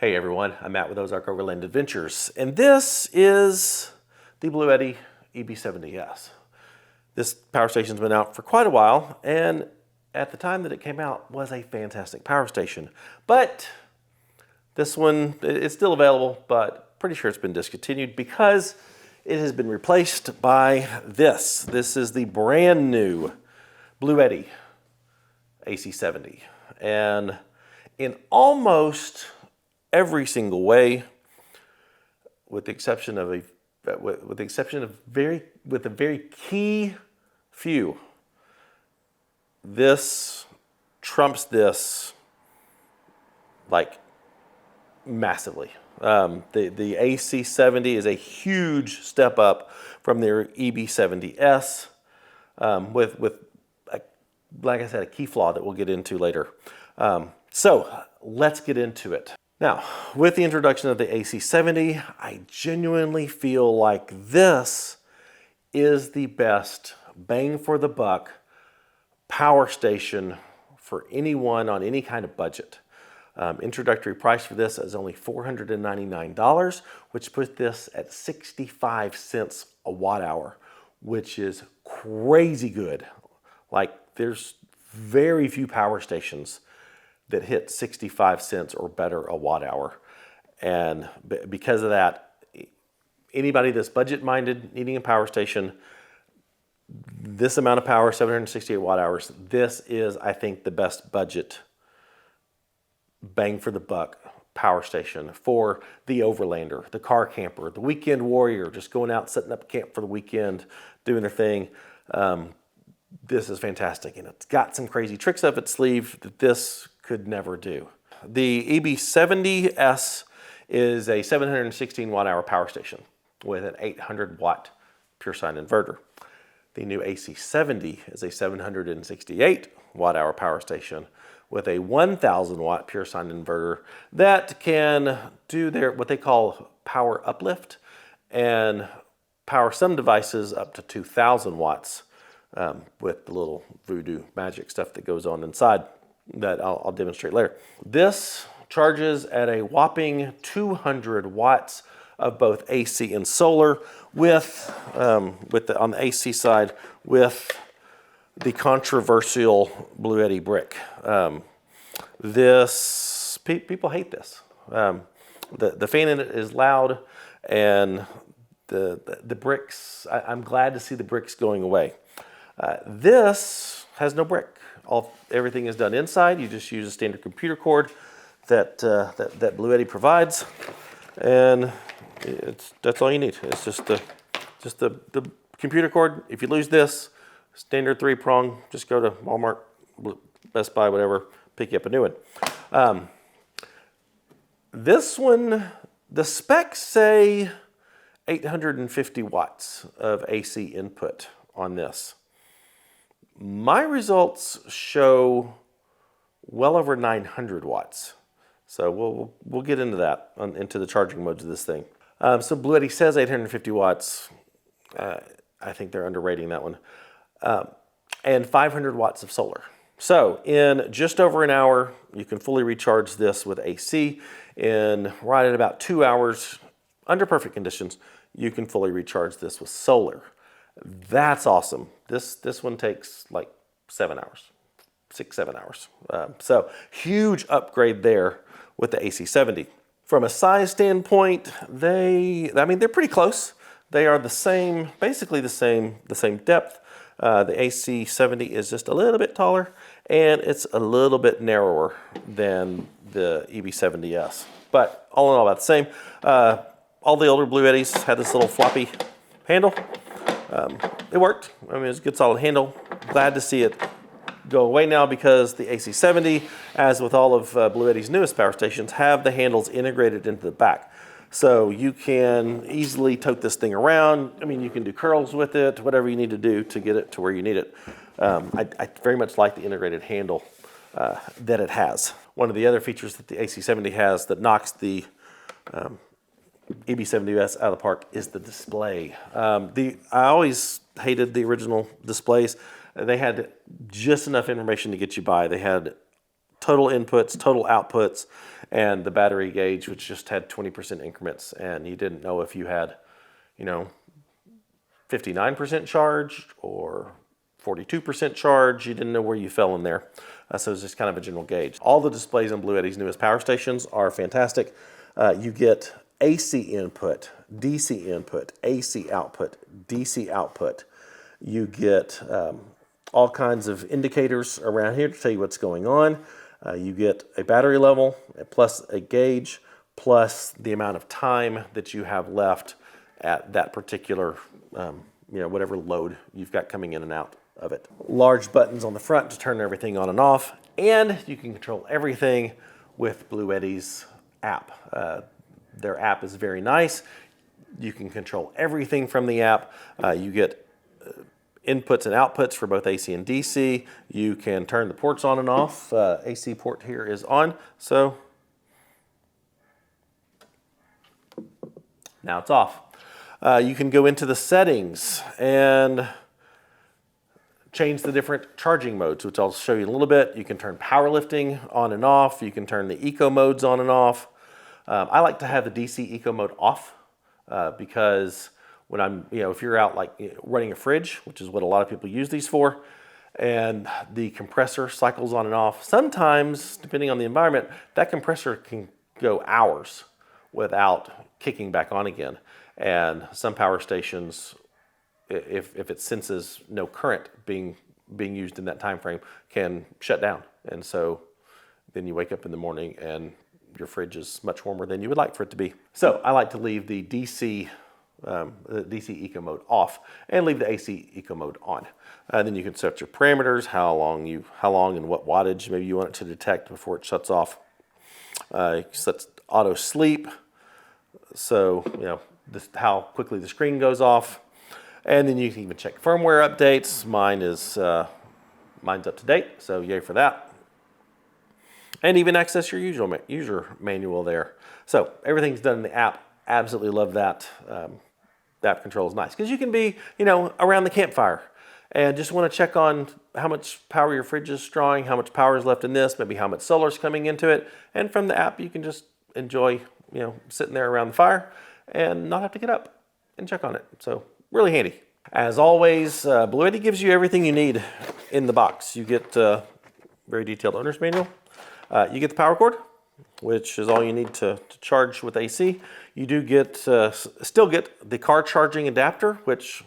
Hey everyone, I'm Matt with Ozark Overland Adventures, and this is the Bluetti EB70S. This power station's been out for quite a while, and at the time that it came out was a fantastic power station. But this one, it's still available, but pretty sure it's been discontinued because it has been replaced by this. This is the brand new Bluetti AC70. And in almost every single way, with the exception of a very key few, this trumps this like massively. The AC70 is a huge step up from their EB70S, with like I said, a key flaw that we'll get into later. So let's get into it. Now, with the introduction of the AC70, I genuinely feel like this is the best bang for the buck power station for anyone on any kind of budget. Introductory price for this is only $499, which puts this at 65 cents a watt hour, which is crazy good. Like, there's very few power stations that hit 65 cents or better a watt hour. And because of that, anybody that's budget minded, needing a power station, this amount of power, 768 watt hours, this is, I think, the best budget bang for the buck power station for the Overlander, the car camper, the weekend warrior, just going out, setting up camp for the weekend, doing their thing. This is fantastic, and it's got some crazy tricks up its sleeve that this could never do. The EB70S is a 716 watt hour power station with an 800 watt pure sine inverter. The new AC70 is a 768 watt hour power station with a 1000 watt pure sine inverter that can do what they call power uplift and power some devices up to 2000 watts with the little voodoo magic stuff that goes on inside that I'll demonstrate later. This charges at a whopping 200 watts of both AC and solar on the AC side with the controversial Bluetti Brick. People hate this. The fan in it is loud, and the bricks, I'm glad to see the bricks going away. This has no brick. Everything is done inside. You just use a standard computer cord that Bluetti provides, and that's all you need. It's just the computer cord. If you lose this, standard 3-prong, just go to Walmart, Best Buy, whatever, pick you up a new one. This one, the specs say 850 watts of AC input on this. My results show well over 900 watts. So we'll get into that, into the charging modes of this thing. So Bluetti says 850 watts. I think they're underrating that one. And 500 watts of solar. So in just over an hour, you can fully recharge this with AC. Right at about 2 hours, under perfect conditions, you can fully recharge this with solar. That's awesome. This one takes like 7 hours, 6-7 hours. So huge upgrade there with the AC70. From a size standpoint, they're pretty close. They are the same, basically the same depth. The AC70 is just a little bit taller, and it's a little bit narrower than the EB70S. But all in all, about the same. All the older Bluettis had this little floppy handle. It worked. I mean, it was a good solid handle. Glad to see it go away now because the AC70, as with all of Bluetti's newest power stations, have the handles integrated into the back. So you can easily tote this thing around. I mean, you can do curls with it, whatever you need to do to get it to where you need it. I very much like the integrated handle that it has. One of the other features that the AC70 has that knocks the EB70S out of the park is the display. I always hated the original displays. They had just enough information to get you by. They had total inputs, total outputs, and the battery gauge, which just had 20% increments, and you didn't know if you had, 59% charged or 42% charge. You didn't know where you fell in there. So it's just kind of a general gauge. All the displays on Bluetti's newest power stations are fantastic. You get AC input, DC input, AC output, DC output. You get all kinds of indicators around here to tell you what's going on. You get a battery level plus a gauge plus the amount of time that you have left at that particular, whatever load you've got coming in and out of it. Large buttons on the front to turn everything on and off, and you can control everything with Bluetti's app. Their app is very nice. You can control everything from the app. You get inputs and outputs for both AC and DC. You can turn the ports on and off. AC port here is on, so now it's off. You can go into the settings and change the different charging modes, which I'll show you in a little bit. You can turn powerlifting on and off. You can turn the eco modes on and off. I like to have the DC eco mode off because when I'm, if you're out like running a fridge, which is what a lot of people use these for, and the compressor cycles on and off, sometimes, depending on the environment, that compressor can go hours without kicking back on again. And some power stations, if it senses no current being used in that time frame, can shut down. And so then you wake up in the morning and your fridge is much warmer than you would like for it to be. So I like to leave the DC eco mode off and leave the AC eco mode on. Then you can set your parameters, how long and what wattage maybe you want it to detect before it shuts off. Set auto sleep, so how quickly the screen goes off. And then you can even check firmware updates. Mine's up to date, so yay for that. And even access your user manual there. So everything's done in the app. Absolutely love that. The app control is nice because you can be, around the campfire and just want to check on how much power your fridge is drawing, how much power is left in this, maybe how much solar is coming into it. And from the app, you can just enjoy, sitting there around the fire and not have to get up and check on it. So really handy. As always, Bluetti gives you everything you need in the box. You get very detailed owner's manual. You get the power cord, which is all you need to charge with AC. You do get, still get the car charging adapter, which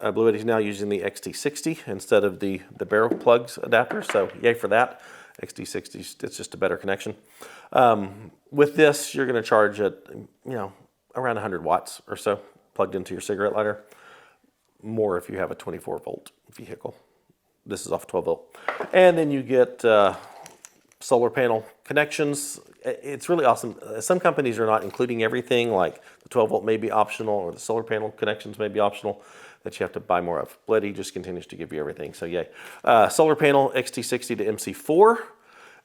Bluetti is now using the XT60 instead of the barrel plugs adapter. So yay for that. XT60, it's just a better connection. With this, you're going to charge at, around 100 watts or so plugged into your cigarette lighter. More if you have a 24 volt vehicle. This is off 12 volt. And then you get solar panel connections. It's really awesome. Some companies are not including everything, like the 12 volt may be optional or the solar panel connections may be optional, that you have to buy more of. Bluetti just continues to give you everything, so yay. Solar panel XT60 to MC4,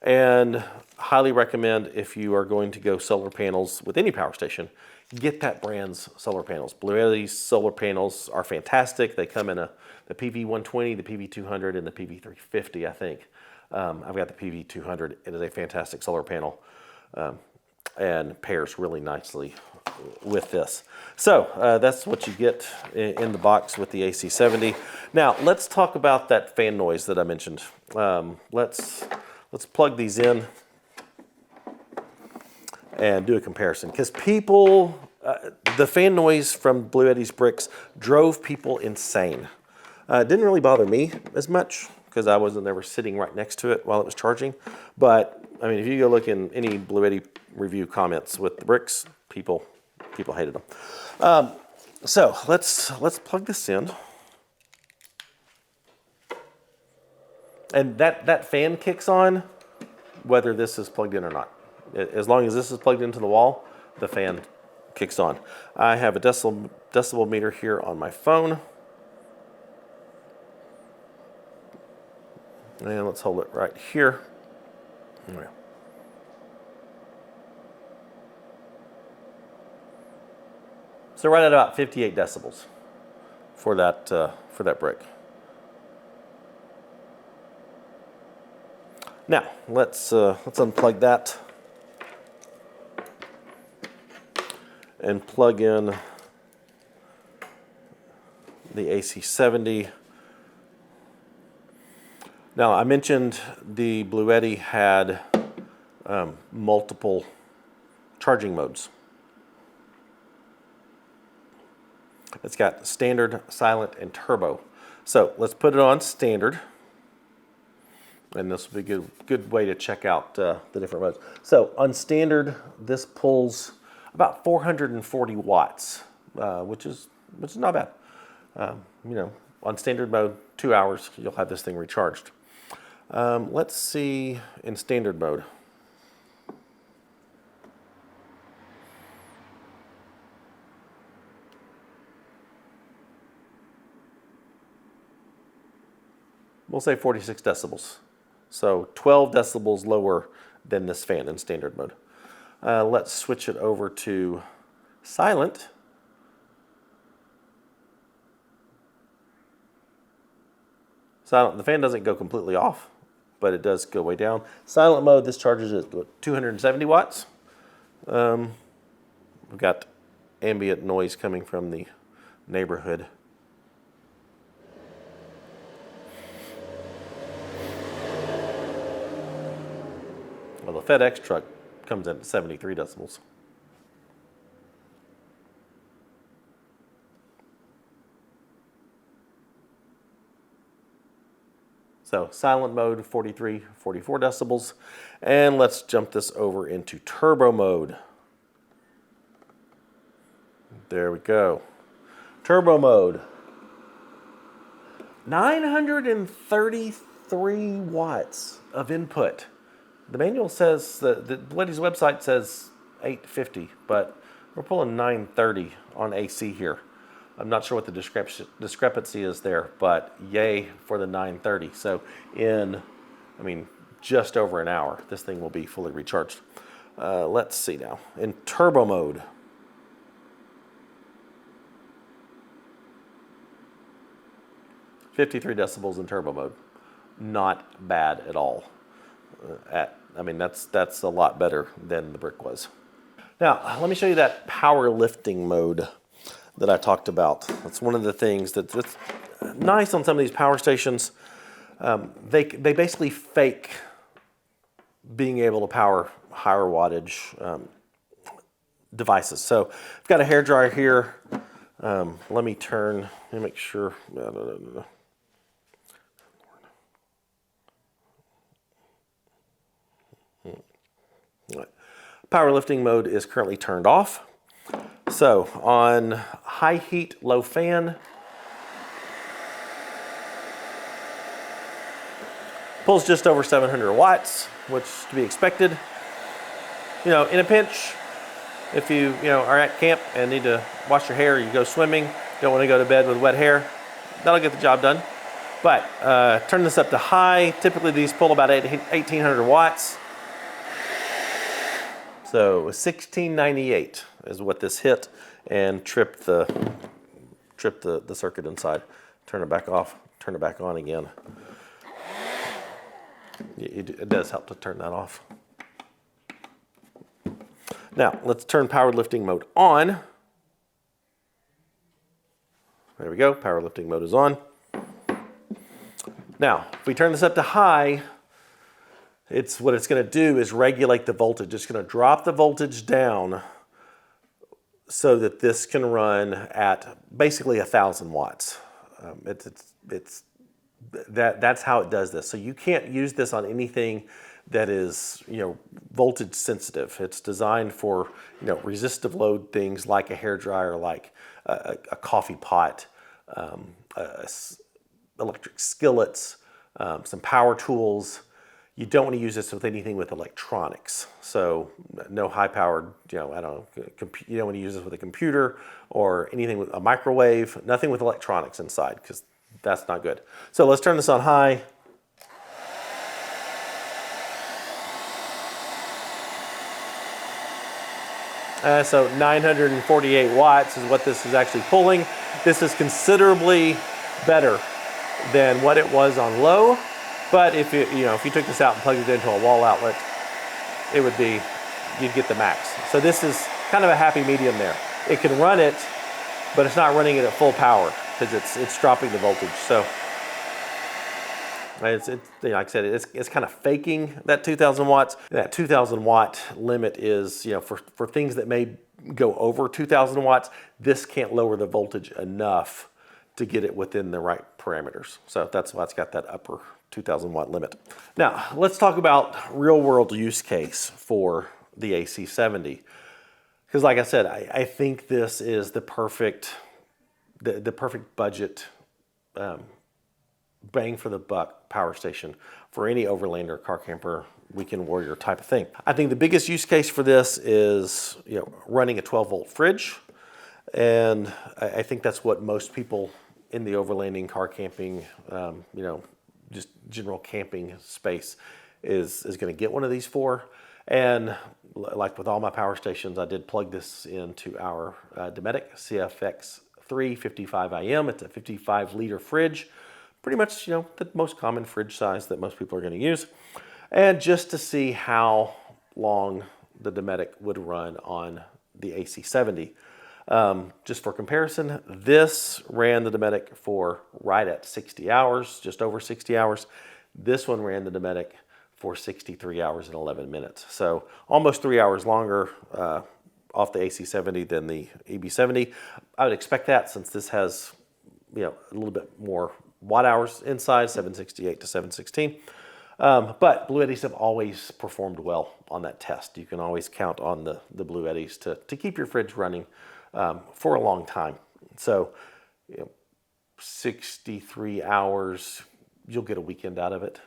and highly recommend if you are going to go solar panels with any power station, get that brand's solar panels. Bluetti's solar panels are fantastic. They come in the PV120, the PV200, and the PV350, I think. I've got the PV200. It is a fantastic solar panel and pairs really nicely with this. So that's what you get in the box with the AC70. Now let's talk about that fan noise that I mentioned. Let's plug these in and do a comparison, because people, the fan noise from Bluetti's bricks drove people insane. It didn't really bother me as much because I wasn't ever sitting right next to it while it was charging. But I mean, if you go look in any Bluetti review comments with the bricks, people hated them. So let's plug this in. And that fan kicks on whether this is plugged in or not. As long as this is plugged into the wall, the fan kicks on. I have a decibel meter here on my phone. And let's hold it right here. So right at about 58 decibels for that brick. Now let's unplug that and plug in the AC70. Now, I mentioned the Bluetti had multiple charging modes. It's got standard, silent, and turbo. So let's put it on standard. And this will be a good way to check out the different modes. So on standard, this pulls about 440 watts, which is not bad. You know, on standard mode, 2 hours, you'll have this thing recharged. Let's see in standard mode. We'll say 46 decibels. So 12 decibels lower than this fan in standard mode. Let's switch it over to silent. Silent, the fan doesn't go completely off, but it does go way down. Silent mode, this charges at 270 watts. We've got ambient noise coming from the neighborhood. Well, the FedEx truck comes in at 73 decibels. So silent mode, 43, 44 decibels. And let's jump this over into turbo mode. There we go. Turbo mode. 933 watts of input. The manual says, the Bluetti's website says 850, but we're pulling 930 on AC here. I'm not sure what the discrepancy is there, but yay for the 930. So in, just over an hour, this thing will be fully recharged. Let's see now. In turbo mode. .53 decibels in turbo mode. Not bad at all. That's a lot better than the Brick was. Now, let me show you that powerlifting mode that I talked about. That's one of the things that's nice on some of these power stations. They basically fake being able to power higher wattage devices. So I've got a hairdryer here. Let me make sure. Powerlifting mode is currently turned off. So on high heat, low fan, pulls just over 700 watts, which is to be expected. You know, in a pinch, if you are at camp and need to wash your hair, you go swimming, don't want to go to bed with wet hair, that'll get the job done. But turn this up to high. Typically these pull about 1800 watts. So 1698 is what this hit, and tripped the circuit inside. Turn it back off, turn it back on again. It does help to turn that off. Now let's turn powerlifting mode on. There we go, powerlifting mode is on. Now, if we turn this up to high, what it's going to do is regulate the voltage. It's going to drop the voltage down so that this can run at basically 1,000 watts. That's how it does this. So you can't use this on anything that is voltage sensitive. It's designed for resistive load things like a hairdryer, like a coffee pot, electric skillets, some power tools. You don't want to use this with anything with electronics. So no high-powered, you don't want to use this with a computer or anything with a microwave, nothing with electronics inside, because that's not good. So let's turn this on high. So 948 watts is what this is actually pulling. This is considerably better than what it was on low. But if you took this out and plugged it into a wall outlet, you'd get the max. So this is kind of a happy medium there. it can run it, but it's not running it at full power because it's dropping the voltage. So it's like I said, it's kind of faking that 2,000 watts. That 2,000 watt limit is, for things that may go over 2,000 watts, this can't lower the voltage enough to get it within the right parameters. So that's why it's got that upper 2,000 watt limit. Now let's talk about real world use case for the AC70. Because like I said, I think this is the perfect budget bang for the buck power station for any Overlander, car camper, weekend warrior type of thing. I think the biggest use case for this is running a 12 volt fridge. And I think that's what most people in the overlanding, car camping, just general camping space is going to get one of these for. And like with all my power stations, I did plug this into our Dometic CFX 355 IM. It's a 55 liter fridge, pretty much the most common fridge size that most people are going to use. And just to see how long the Dometic would run on the AC70. Just for comparison, this ran the Dometic for right at 60 hours, just over 60 hours. This one ran the Dometic for 63 hours and 11 minutes. So almost 3 hours longer off the AC70 than the EB70. I would expect that since this has a little bit more watt hours inside, 768 to 716. But Bluettis have always performed well on that test. You can always count on the Bluettis to keep your fridge running for a long time. So 63 hours, you'll get a weekend out of it.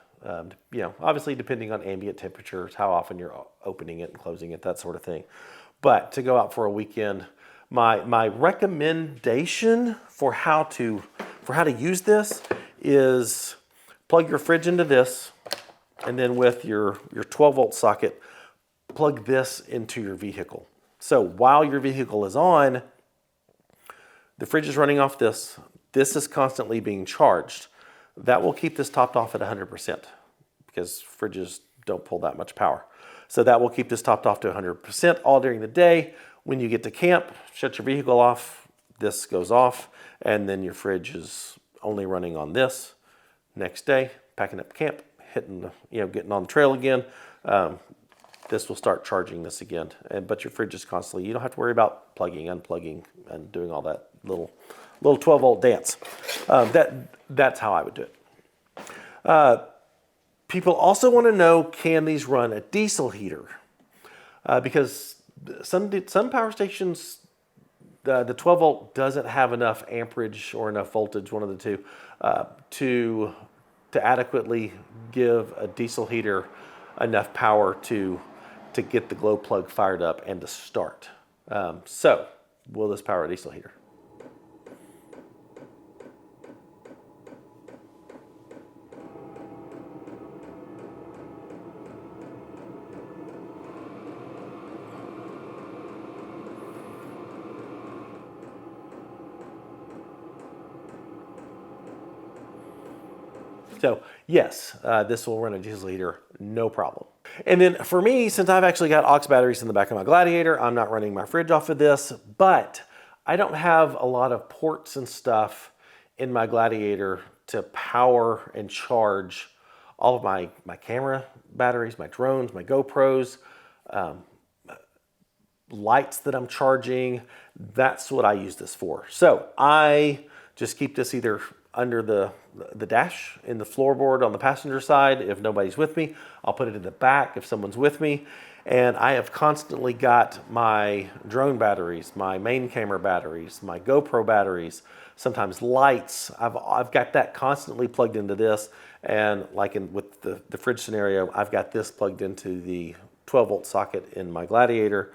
Obviously depending on ambient temperatures, how often you're opening it and closing it, that sort of thing. But to go out for a weekend, my recommendation for how to use this is plug your fridge into this, and then with your 12 volt socket, plug this into your vehicle. So while your vehicle is on, the fridge is running off this. This is constantly being charged. That will keep this topped off at 100% because fridges don't pull that much power. So that will keep this topped off to 100% all during the day. When you get to camp, shut your vehicle off, this goes off, and then your fridge is only running on this. Next day, packing up camp, getting on the trail again, this will start charging this again. But your fridge is constantly, you don't have to worry about plugging, unplugging, and doing all that little 12 volt dance. That's how I would do it. People also want to know, can these run a diesel heater? Because some power stations, the 12 volt doesn't have enough amperage or enough voltage, one of the two, to adequately give a diesel heater enough power to get the glow plug fired up and to start. So will this power a diesel heater? So yes, this will run a diesel heater, no problem. And then for me, since I've actually got aux batteries in the back of my Gladiator, I'm not running my fridge off of this, but I don't have a lot of ports and stuff in my Gladiator to power and charge all of my camera batteries, my drones, my GoPros, lights that I'm charging. That's what I use this for. So I just keep this either under the dash in the floorboard on the passenger side. If nobody's with me, I'll put it in the back if someone's with me. And I have constantly got my drone batteries, my main camera batteries, my GoPro batteries, sometimes lights. I've got that constantly plugged into this. And like with the fridge scenario, I've got this plugged into the 12 volt socket in my Gladiator.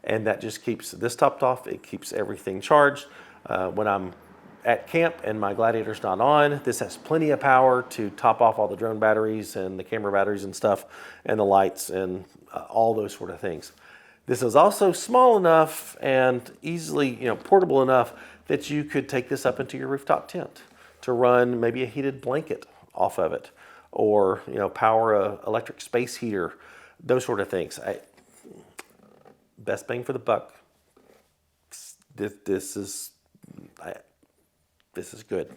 And that just keeps this topped off. It keeps everything charged. When I'm at camp and my Gladiator's not on, this has plenty of power to top off all the drone batteries and the camera batteries and stuff, and the lights and all those sort of things. This is also small enough and easily, portable enough that you could take this up into your rooftop tent to run maybe a heated blanket off of it, or power a electric space heater, those sort of things. Best bang for the buck. this is good.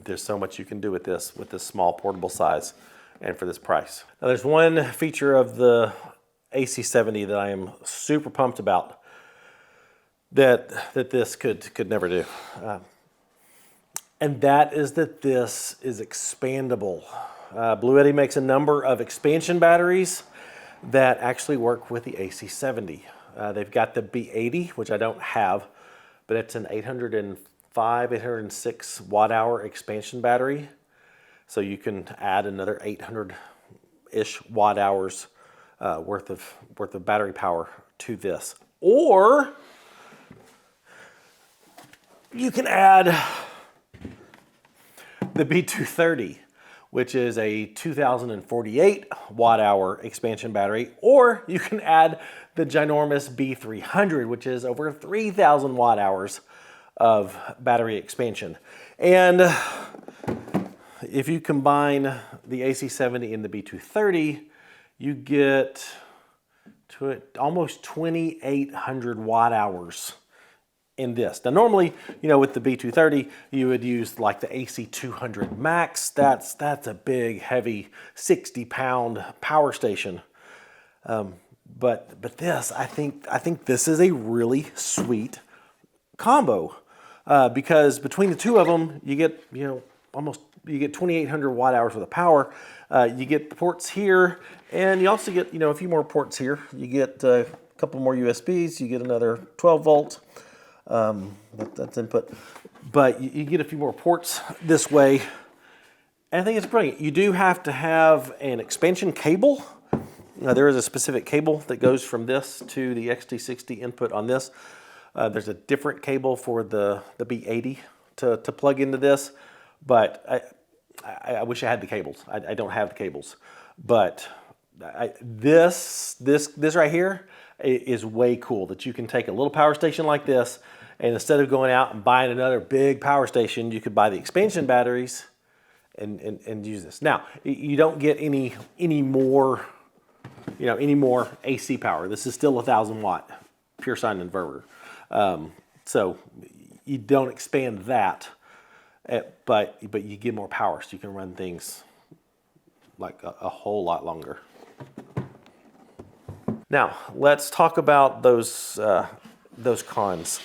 There's so much you can do with this small portable size and for this price. Now there's one feature of the AC70 that I am super pumped about that this could never do. And that is that this is expandable. Bluetti makes a number of expansion batteries that actually work with the AC70. They've got the B80, which I don't have, but it's an 805, 806 watt-hour expansion battery. So you can add another 800-ish watt-hours worth of battery power to this. Or you can add the B230, which is a 2048 watt-hour expansion battery, or you can add the ginormous B300, which is over 3,000 watt-hours of battery expansion. And if you combine the AC70 and the B230, you get to almost 2,800 watt-hours in this. Now normally, with the B230, you would use like the AC200 Max. That's a big, heavy, 60-pound power station. But this, I think this is a really sweet combo because between the two of them, you get 2,800 watt-hours worth of power. You get the ports here, and you also get a few more ports here. You get a couple more USBs. You get another 12-volt. That's input, but you get a few more ports this way. And I think it's brilliant. You do have to have an expansion cable. Now, there is a specific cable that goes from this to the XT60 input on this. There's a different cable for the B80 to plug into this, but I wish I had the cables. I don't have the cables, but this right here is way cool that you can take a little power station like this, and instead of going out and buying another big power station, you could buy the expansion batteries and use this. Now, you don't get any more AC power. This is still 1,000 watt pure sine inverter. So you don't expand that, but you get more power, so you can run things like a whole lot longer. Now, let's talk about those cons.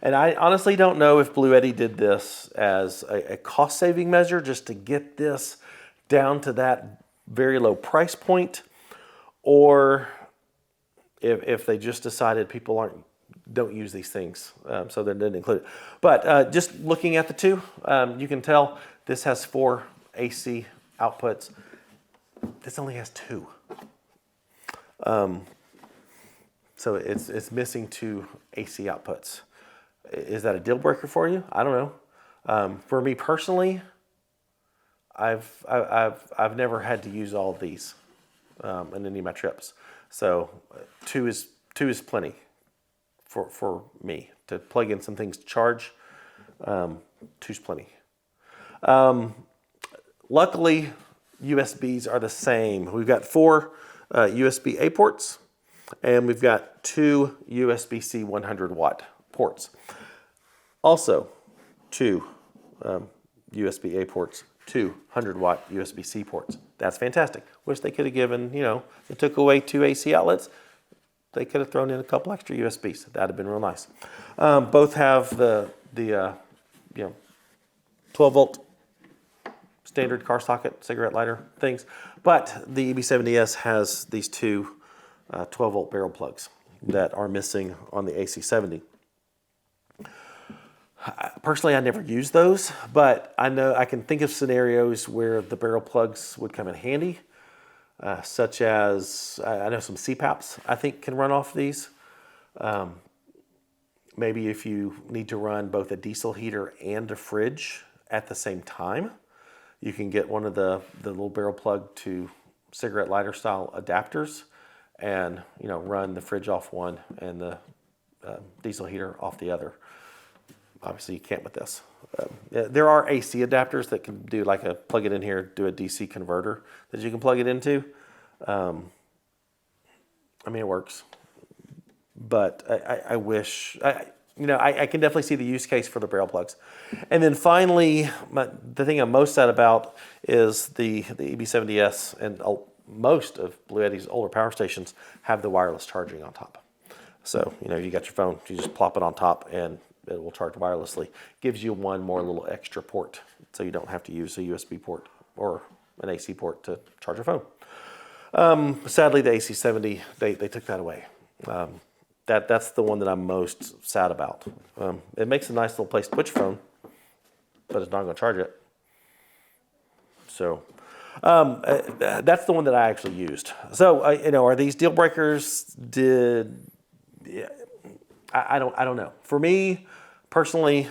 And I honestly don't know if Bluetti did this as a cost-saving measure just to get this down to that very low price point, or if they just decided people don't use these things, so they didn't include it. But just looking at the two, you can tell this has 4 AC outputs. This only has 2. So it's missing 2 AC outputs. Is that a deal breaker for you? I don't know. For me personally, I've never had to use all of these in any of my trips. So 2 is plenty for me to plug in some things to charge. 2's plenty. Luckily, USBs are the same. We've got 4 USB-A ports, and we've got 2 USB-C 100 watt ports. Also, 2 USB-A ports, 2 100 watt USB-C ports. That's fantastic. Wish they could have given, they took away 2 AC outlets. They could have thrown in a couple extra USBs. That'd have been real nice. Both have the 12 volt standard car socket cigarette lighter things, but the EB70S has these 2 12 volt barrel plugs that are missing on the AC70. Personally, I never use those, but I know I can think of scenarios where the barrel plugs would come in handy, such as I know some CPAPs I think can run off these. Maybe if you need to run both a diesel heater and a fridge at the same time, you can get one of the little barrel plug to cigarette lighter style adapters and run the fridge off one and the diesel heater off the other. Obviously, you can't with this. There are AC adapters that can do like plug it in here, do a DC converter that you can plug it into. It works. But I wish, you know, I can definitely see the use case for the barrel plugs. And then finally, the thing I'm most sad about is the EB70S, and most of Bluetti's older power stations have the wireless charging on top. So, you know, you got your phone, you just plop it on top and it will charge wirelessly. Gives you one more little extra port, so you don't have to use a USB port or an AC port to charge your phone. Sadly, the AC70, they took that away. That's the one that I'm most sad about. It makes a nice little place to put your phone, but it's not going to charge it. So that's the one that I actually used. So you know, are these deal breakers? I don't know. For me personally,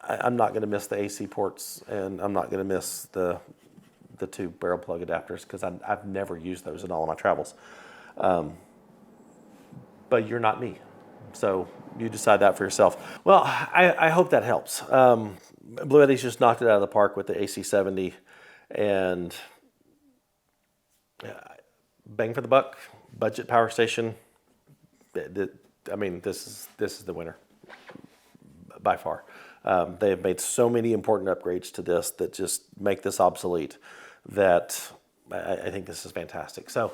I'm not going to miss the AC ports, and I'm not going to miss the two barrel plug adapters, because I've never used those in all of my travels. But you're not me, so you decide that for yourself. Well, I hope that helps. Bluetti's just knocked it out of the park with the AC70, and bang for the buck, budget power station. I mean, this is the winner by far. They have made so many important upgrades to this that just make this obsolete, that I think this is fantastic. So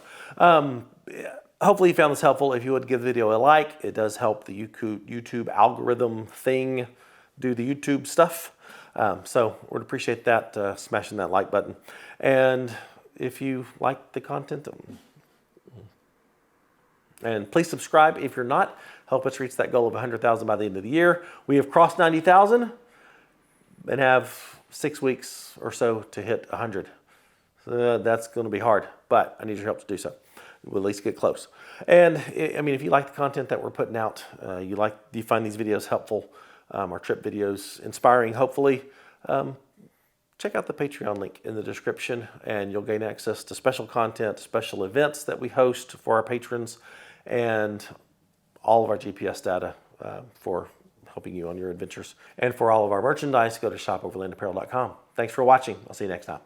hopefully you found this helpful. If you would give the video a like, it does help the YouTube algorithm thing do the YouTube stuff. So we'd appreciate that, smashing that like button. And if you like the content, and please subscribe if you're not. Help us reach that goal of 100,000 by the end of the year. We have crossed 90,000 and have 6 weeks or so to hit 100. So that's going to be hard, but I need your help to do so. We'll at least get close. And I mean, if you like the content that we're putting out, you find these videos helpful, our trip videos inspiring, hopefully, check out the Patreon link in the description, and you'll gain access to special content, special events that we host for our patrons, and all of our GPS data for helping you on your adventures. And for all of our merchandise, go to shopoverlandapparel.com. Thanks for watching. I'll see you next time.